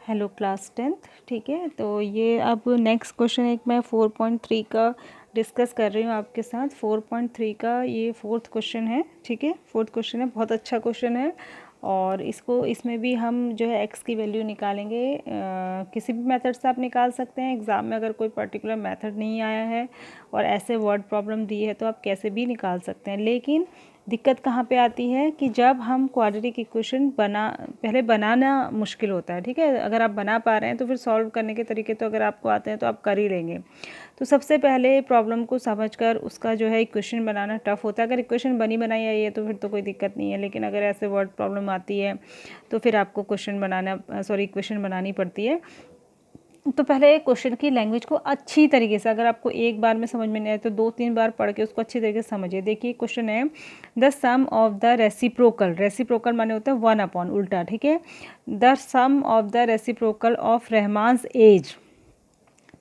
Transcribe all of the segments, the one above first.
Hello class 10th। ठीक है, तो ये अब नेक्स्ट क्वेश्चन एक मैं 4.3 का डिस्कस कर रही हूँ आपके साथ। 4.3 का ये फोर्थ क्वेश्चन है। ठीक है, फोर्थ क्वेश्चन है, बहुत अच्छा क्वेश्चन है। और इसमें भी हम जो है एक्स की वैल्यू निकालेंगे। किसी भी मेथड से आप निकाल सकते हैं। एग्ज़ाम में अगर कोई पर्टिकुलर मेथड नहीं आया है और ऐसे वर्ड प्रॉब्लम दी है तो आप कैसे भी निकाल सकते हैं। लेकिन दिक्कत कहाँ पे आती है कि जब हम क्वाड्रेटिक इक्वेशन पहले बनाना मुश्किल होता है। ठीक है, अगर आप बना पा रहे हैं तो फिर सॉल्व करने के तरीके तो अगर आपको आते हैं तो आप कर ही लेंगे। तो सबसे पहले प्रॉब्लम को समझकर उसका जो है इक्वेशन बनाना टफ होता है। अगर इक्वेशन बनी बनाई आई है तो फिर तो कोई दिक्कत नहीं है, लेकिन अगर ऐसे वर्ड प्रॉब्लम आती है तो फिर आपको इक्वेशन बनानी पड़ती है। तो पहले क्वेश्चन की लैंग्वेज को अच्छी तरीके से, अगर आपको एक बार में समझ में नहीं आए तो 2-3 बार पढ़ के उसको अच्छी तरीके से समझिए। देखिए क्वेश्चन है, the sum of the reciprocal माने होता है 1 उल्टा। ठीक है, the sum of the reciprocal of Rahman's age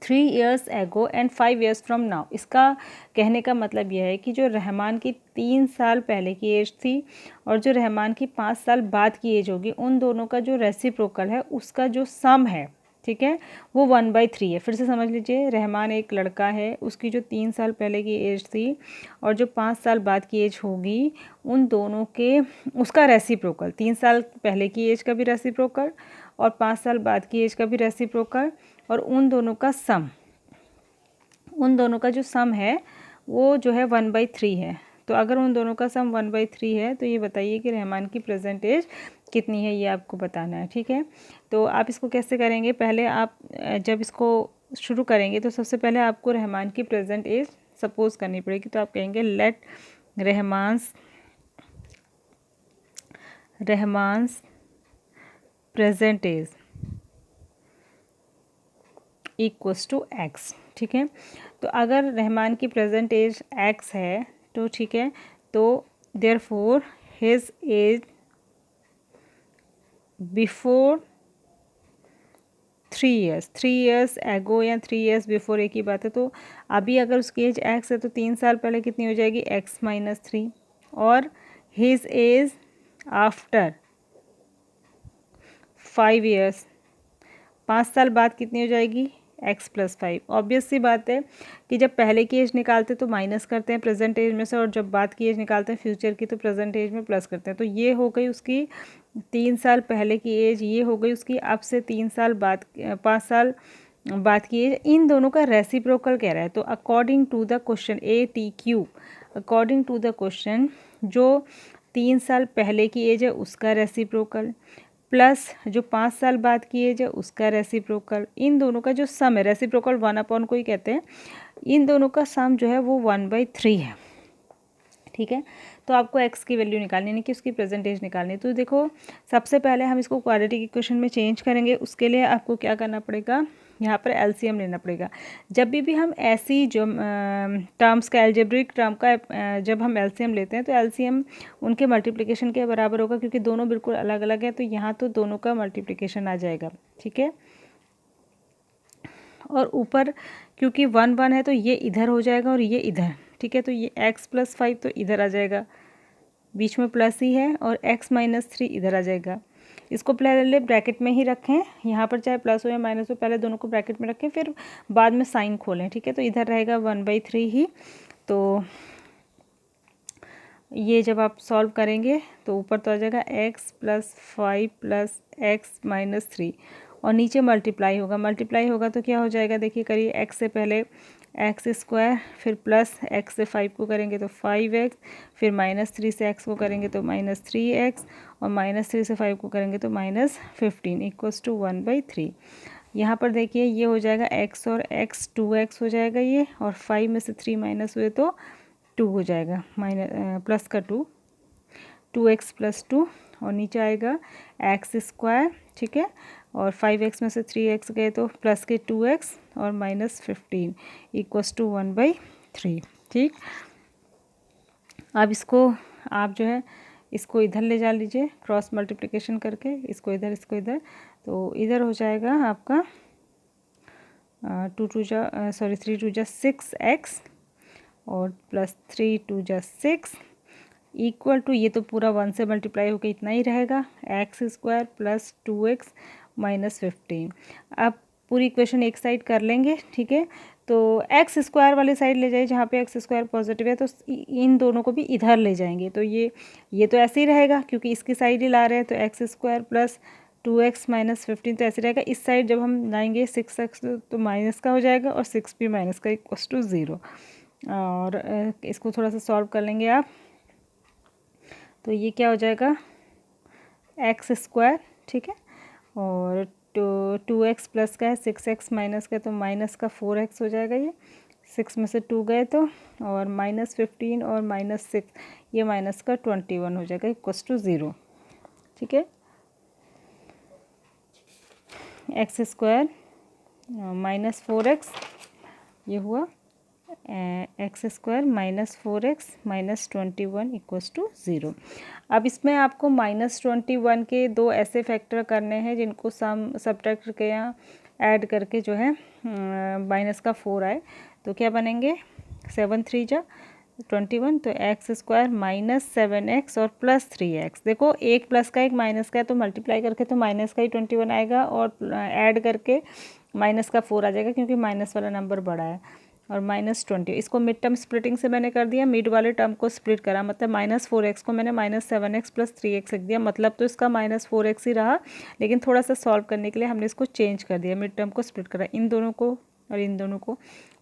3 years ago and 5 years from now. इसका कहने का मतलब यह है कि जो रहमान की 3 साल पहले की एज थी और जो रहमान की 5 साल बाद की एज होगी, उन दोनों का जो रेसिप्रोकल है उसका जो सम है, ठीक है, वो 1/3 है। फिर से समझ लीजिए, रहमान एक लड़का है, उसकी जो 3 साल पहले की एज थी और जो 5 साल बाद की एज होगी, उन दोनों के उसका रेसिप्रोकल, 3 साल पहले की एज का भी रेसिप्रोकल और 5 साल बाद की एज का भी रेसिप्रोकल, और उन दोनों का जो सम है वो जो है 1/3 है। तो अगर उन दोनों का सम 1/3 है तो ये बताइए कि रहमान की प्रेजेंट एज कितनी है, ये आपको बताना है। ठीक है, तो आप इसको कैसे करेंगे, पहले आप जब इसको शुरू करेंगे तो सबसे पहले आपको रहमान की प्रेजेंट एज सपोज करनी पड़ेगी। तो आप कहेंगे let Rahman's present age equals to X. ठीक है, तो अगर रहमान की प्रेजेंट एज एक्स है तो ठीक है, तो therefore his age before 3 years एगो या 3 years बिफोर एक ही बात है। तो अभी अगर उसकी एज एक्स है तो 3 साल पहले कितनी हो जाएगी, x-3, और हिज एज आफ्टर 5 years, 5 साल बाद कितनी हो जाएगी, x+5। ऑब्वियस सी बात है कि जब पहले की एज निकालते तो माइनस करते हैं प्रेजेंट एज में से, और जब बाद की एज निकालते हैं फ्यूचर की तो प्रेजेंट एज में प्लस करते हैं। तो ये हो गई उसकी 3 साल पहले की एज, ये हो गई उसकी अब से 3 साल बाद 5 साल बाद की एज। इन दोनों का रेसिप्रोकल कह रहा है। तो according to the question ATQ, according to the question, जो 3 साल पहले की एज है उसका रेसिप्रोकल प्लस जो 5 साल बाद की एज है उसका रेसिप्रोकल, इन दोनों का जो सम है, रेसिप्रोकल 1 को ही कहते हैं, इन दोनों का सम जो है वो 1/3 है। ठीक है, तो आपको x की वैल्यू निकालनी है कि उसकी प्रेजेंटेज निकालनी है। तो देखो, सबसे पहले हम इसको क्वाड्रेटिक इक्वेशन में चेंज करेंगे। उसके लिए आपको क्या करना पड़ेगा, यहाँ पर एलसीएम लेना पड़ेगा। जब भी हम ऐसी जो टर्म्स का, एल्जेब्रिक टर्म का जब हम एलसीएम लेते हैं तो एलसीएम उनके मल्टीप्लिकेशन के बराबर होगा, क्योंकि दोनों बिल्कुल अलग अलग है। तो यहाँ तो दोनों का मल्टीप्लिकेशन आ जाएगा। ठीक है, और ऊपर क्योंकि 1 है तो ये इधर हो जाएगा और ये इधर। ठीक है, तो ये x+5 तो इधर आ जाएगा, बीच में प्लस ही है, और x-3 इधर आ जाएगा। इसको पहले ब्रैकेट में ही रखें, यहाँ पर चाहे प्लस हो या माइनस हो, पहले दोनों को ब्रैकेट में रखें, फिर बाद में साइन खोलें। ठीक है, तो इधर रहेगा 1/3 ही। तो ये जब आप सॉल्व करेंगे तो ऊपर तो आ जाएगा x+5 + x-3, और नीचे मल्टीप्लाई होगा तो क्या हो जाएगा, देखिए करिए, x से पहले x², फिर प्लस x से 5 को करेंगे तो 5x, फिर -3 से x को करेंगे तो -3x, और -3 से 5 को करेंगे तो -15 इक्वल्स टू 1/3। यहाँ पर देखिए ये हो जाएगा x और x 2x हो जाएगा ये, और 5 में से 3 माइनस हुए तो 2 हो जाएगा, प्लस का 2x + 2, और नीचे आएगा x²। ठीक है, और 5x में से 3x गए तो प्लस के 2x और -15 इक्वल्स टू 1/3। ठीक, अब इसको आप जो है इसको इधर ले जा लीजिए, क्रॉस मल्टीप्लिकेशन करके, इसको इधर तो इधर हो जाएगा आपका 3 2 जा 6x, और प्लस 3 2 जा 6 इक्वल टू, ये तो पूरा 1 से मल्टीप्लाई होकर इतना ही रहेगा, x² + 2x -15। अब पूरी इक्वेशन एक साइड कर लेंगे, ठीक है। तो एक्स स्क्वायर वाली साइड ले जाइए, जहाँ पे एक्स स्क्वायर पॉजिटिव है तो इन दोनों को भी इधर ले जाएंगे। तो ये तो ऐसे ही रहेगा क्योंकि इसकी साइड ही ला रहे हैं, तो x square plus 2x minus 15 तो ऐसे रहेगा। इस साइड जब हम लाएंगे 6x तो माइनस का हो जाएगा और 6 भी माइनस का इक्वल्स टू 0। और इसको थोड़ा सा सॉल्व कर लेंगे आप, तो ये क्या हो जाएगा एक्स स्क्वायर, ठीक है, और 2x प्लस का है 6x माइनस का है तो माइनस का 4x हो जाएगा। ये 6 में से 2 गए तो, और -15 और -6 ये माइनस का 21 हो जाएगा इक्वल्स टू 0, ठीक है। एक्स स्क्वायर -4x ये हुआ x square -4x -21 equals to 0। अब इसमें आपको -21 के दो ऐसे फैक्टर करने हैं जिनको सब्ट्रैक्ट करके या ऐड करके जो है माइनस का 4 आए, तो क्या बनेंगे 7 3 जा 21, तो एक्स स्क्वायर -7x और प्लस 3x। देखो एक प्लस का एक माइनस का है तो मल्टीप्लाई करके तो माइनस का ही 21 आएगा और ऐड करके माइनस का 4 आ जाएगा क्योंकि माइनस वाला नंबर बड़ा है। और -20 इसको मिड टर्म स्प्लिटिंग से मैंने कर दिया, मिड वाले टर्म को स्प्लिट करा, मतलब -4x को मैंने -7x प्लस 3x लिख दिया, मतलब तो इसका -4x ही रहा, लेकिन थोड़ा सा सॉल्व करने के लिए हमने इसको चेंज कर दिया, मिड टर्म को स्प्लिट करा। इन दोनों को और इन दोनों को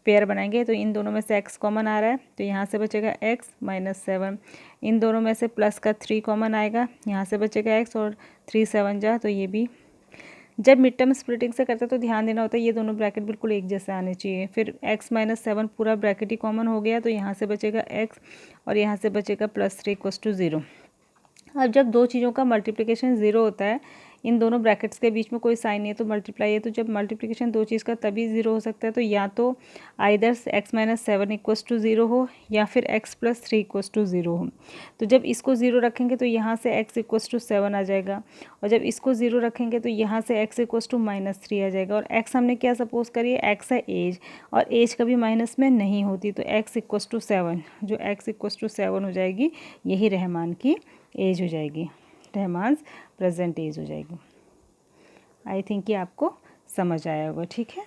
पेयर बनाएंगे तो इन दोनों में से x कॉमन आ रहा है तो यहाँ से बचेगा x -7। इन दोनों में से प्लस का 3 कॉमन आएगा, यहाँ से बचेगा x और 3 7 जा, तो ये भी जब मिड टर्म स्प्लिटिंग से करते हैं तो ध्यान देना होता है ये दोनों ब्रैकेट बिल्कुल एक जैसे आने चाहिए। फिर x -7 पूरा ब्रैकेट ही कॉमन हो गया तो यहाँ से बचेगा x और यहाँ से बचेगा +3 इक्वल्स टू 0। अब जब दो चीज़ों का मल्टीप्लिकेशन 0 होता है, इन दोनों ब्रैकेट्स के बीच में कोई साइन नहीं है तो मल्टीप्लाई है, तो जब मल्टीप्लिकेशन दो चीज़ का तभी 0 हो सकता है, तो या तो आइदर x -7 इक्वल्स टू 0 हो या फिर x + 3 इक्वल्स टू 0 हो। तो जब इसको 0 रखेंगे तो यहाँ से x इक्वल्स टू 7 आ जाएगा, और जब इसको 0 रखेंगे तो यहाँ से x इक्वल्स टू -3 आ जाएगा। और x हमने क्या सपोज करिए x है एज, और एज कभी माइनस में नहीं होती, तो x इक्वल्स टू 7, जो x इक्वल्स टू 7 हो जाएगी यही रहमान की एज हो जाएगी, रहमान प्रेजेंट एज हो जाएगी। आई थिंक कि आपको समझ आया होगा, ठीक है।